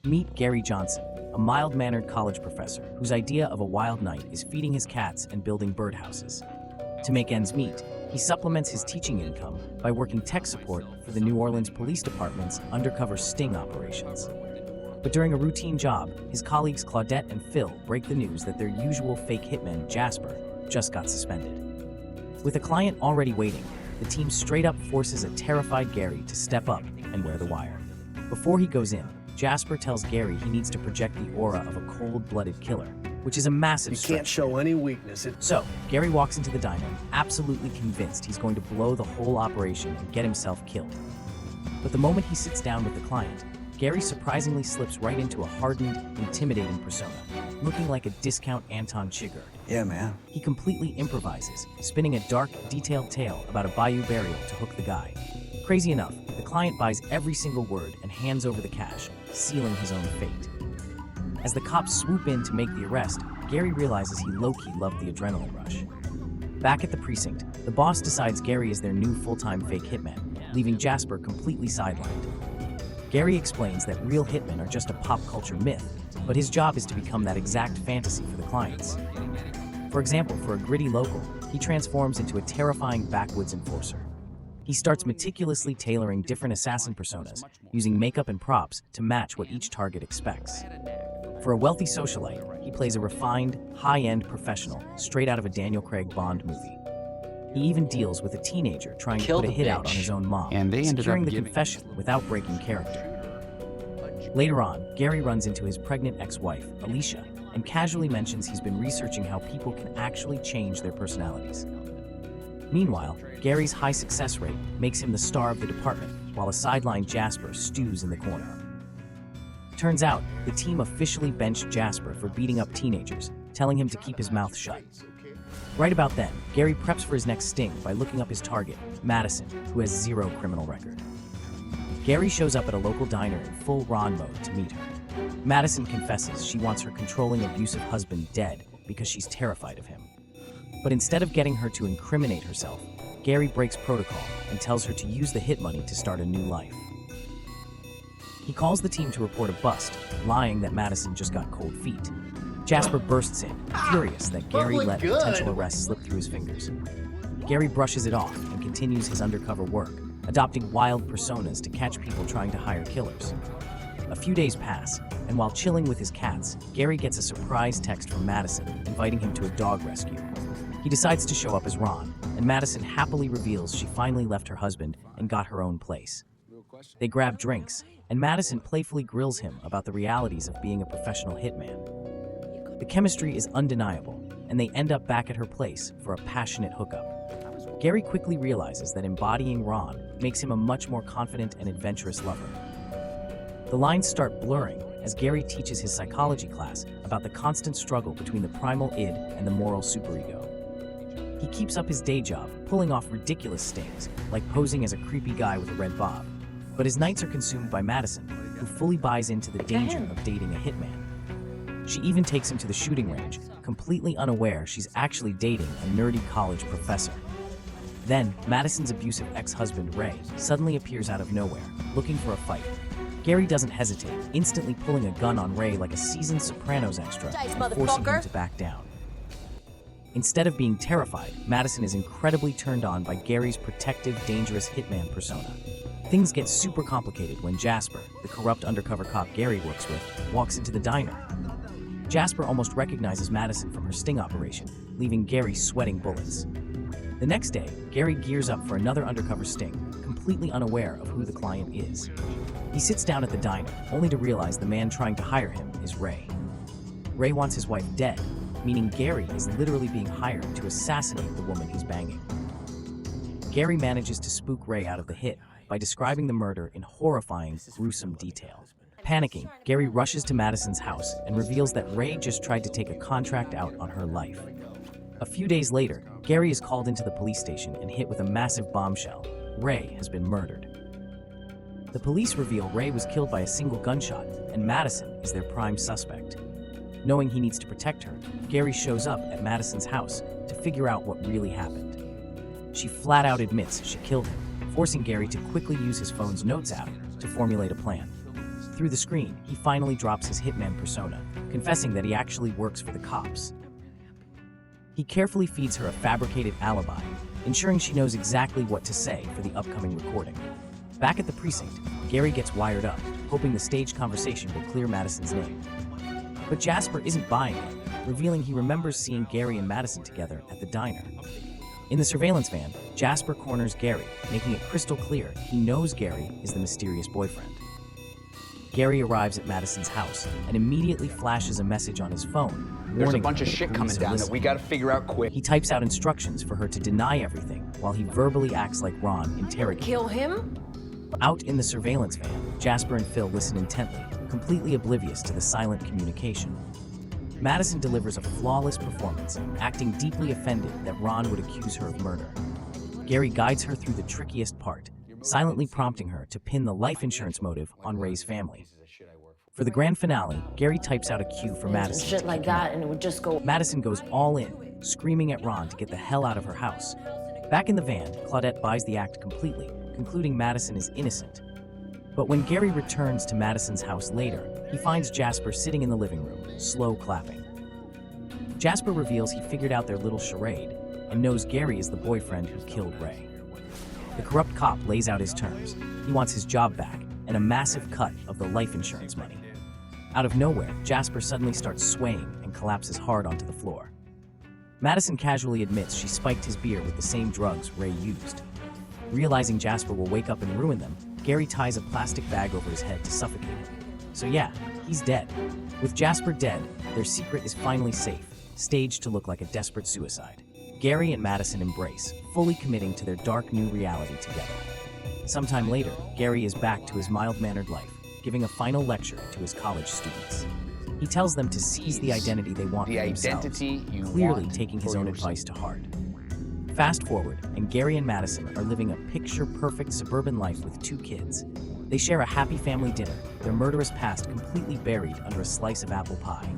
Meet Gary Johnson, a mild-mannered college professor whose idea of a wild night is feeding his cats and building birdhouses. To make ends meet, he supplements his teaching income by working tech support for the New Orleans Police Department's undercover sting operations. But during a routine job, his colleagues Claudette and Phil break the news that their usual fake hitman, Jasper, just got suspended. With a client already waiting, the team straight up forces a terrified Gary to step up and wear the wire. Before he goes in, Jasper tells Gary he needs to project the aura of a cold-blooded killer, which is a massive stretch. You can't show any weakness. So, Gary walks into the diner, absolutely convinced he's going to blow the whole operation and get himself killed. But the moment he sits down with the client, Gary surprisingly slips right into a hardened, intimidating persona, looking like a discount Anton Chigurh. Yeah, man. He completely improvises, spinning a dark, detailed tale about a bayou burial to hook the guy. Crazy enough, the client buys every single word and hands over the cash, sealing his own fate. As the cops swoop in to make the arrest, Gary realizes he low-key loved the adrenaline rush. Back at the precinct, the boss decides Gary is their new full-time fake hitman, leaving Jasper completely sidelined. Gary explains that real hitmen are just a pop culture myth, but his job is to become that exact fantasy for the clients. For example, for a gritty local, he transforms into a terrifying backwoods enforcer. He starts meticulously tailoring different assassin personas, using makeup and props to match what each target expects. For a wealthy socialite, he plays a refined, high-end professional straight out of a Daniel Craig Bond movie. He even deals with a teenager trying to put a hit out on his own mom, securing the confession without breaking character. Later on, Gary runs into his pregnant ex-wife, Alicia, and casually mentions he's been researching how people can actually change their personalities. Meanwhile, Gary's high success rate makes him the star of the department, while a sidelined Jasper stews in the corner. Turns out, the team officially benched Jasper for beating up teenagers, telling him to keep his mouth shut. Right about then, Gary preps for his next sting by looking up his target, Madison, who has zero criminal record. Gary shows up at a local diner in full Ron mode to meet her. Madison confesses she wants her controlling, abusive husband dead because she's terrified of him. But instead of getting her to incriminate herself, Gary breaks protocol and tells her to use the hit money to start a new life. He calls the team to report a bust, lying that Madison just got cold feet. Jasper bursts in, furious that Gary let a potential arrest slip through his fingers. Gary brushes it off and continues his undercover work, adopting wild personas to catch people trying to hire killers. A few days pass, and while chilling with his cats, Gary gets a surprise text from Madison inviting him to a dog rescue. He decides to show up as Ron, and Madison happily reveals she finally left her husband and got her own place. They grab drinks, and Madison playfully grills him about the realities of being a professional hitman. The chemistry is undeniable, and they end up back at her place for a passionate hookup. Gary quickly realizes that embodying Ron makes him a much more confident and adventurous lover. The lines start blurring as Gary teaches his psychology class about the constant struggle between the primal id and the moral superego. He keeps up his day job, pulling off ridiculous stings, like posing as a creepy guy with a red bob. But his nights are consumed by Madison, who fully buys into the danger of dating a hitman. She even takes him to the shooting range, completely unaware she's actually dating a nerdy college professor. Then, Madison's abusive ex-husband, Ray, suddenly appears out of nowhere, looking for a fight. Gary doesn't hesitate, instantly pulling a gun on Ray like a seasoned Sopranos extra and forcing him to back down. Instead of being terrified, Madison is incredibly turned on by Gary's protective, dangerous hitman persona. Things get super complicated when Jasper, the corrupt undercover cop Gary works with, walks into the diner. Jasper almost recognizes Madison from her sting operation, leaving Gary sweating bullets. The next day, Gary gears up for another undercover sting, completely unaware of who the client is. He sits down at the diner, only to realize the man trying to hire him is Ray. Ray wants his wife dead, meaning Gary is literally being hired to assassinate the woman he's banging. Gary manages to spook Ray out of the hit by describing the murder in horrifying, gruesome detail. Panicking, Gary rushes to Madison's house and reveals that Ray just tried to take a contract out on her life. A few days later, Gary is called into the police station and hit with a massive bombshell. Ray has been murdered. The police reveal Ray was killed by a single gunshot, and Madison is their prime suspect. Knowing he needs to protect her, Gary shows up at Madison's house to figure out what really happened. She flat out admits she killed him, forcing Gary to quickly use his phone's notes app to formulate a plan. Through the screen, he finally drops his hitman persona, confessing that he actually works for the cops. He carefully feeds her a fabricated alibi, ensuring she knows exactly what to say for the upcoming recording. Back at the precinct, Gary gets wired up, hoping the staged conversation will clear Madison's name. But Jasper isn't buying it, revealing he remembers seeing Gary and Madison together at the diner. In the surveillance van, Jasper corners Gary, making it crystal clear he knows Gary is the mysterious boyfriend. Gary arrives at Madison's house and immediately flashes a message on his phone, There's a warning bunch her of that shit police coming are down that listening. we gotta figure out quick. He types out instructions for her to deny everything, while he verbally acts like Ron interrogating. Kill him? Out in the surveillance van, Jasper and Phil listen intently, completely oblivious to the silent communication. Madison delivers a flawless performance, acting deeply offended that Ron would accuse her of murder. Gary guides her through the trickiest part, silently prompting her to pin the life insurance motive on Ray's family. For the grand finale, Gary types out a cue for Madison. Shit like that, and it would just go. Madison goes all in, screaming at Ron to get the hell out of her house. Back in the van, Claudette buys the act completely, concluding Madison is innocent. But when Gary returns to Madison's house later, he finds Jasper sitting in the living room, slow clapping. Jasper reveals he figured out their little charade and knows Gary is the boyfriend who killed Ray. The corrupt cop lays out his terms. He wants his job back and a massive cut of the life insurance money. Out of nowhere, Jasper suddenly starts swaying and collapses hard onto the floor. Madison casually admits she spiked his beer with the same drugs Ray used. Realizing Jasper will wake up and ruin them, Gary ties a plastic bag over his head to suffocate him. So yeah, he's dead. With Jasper dead, their secret is finally safe, staged to look like a desperate suicide. Gary and Madison embrace, fully committing to their dark new reality together. Sometime later, Gary is back to his mild-mannered life, giving a final lecture to his college students. He tells them to seize the identity they want for themselves, clearly taking his own advice to heart. Fast forward, and Gary and Madison are living a picture-perfect suburban life with 2 kids. They share a happy family dinner, their murderous past completely buried under a slice of apple pie.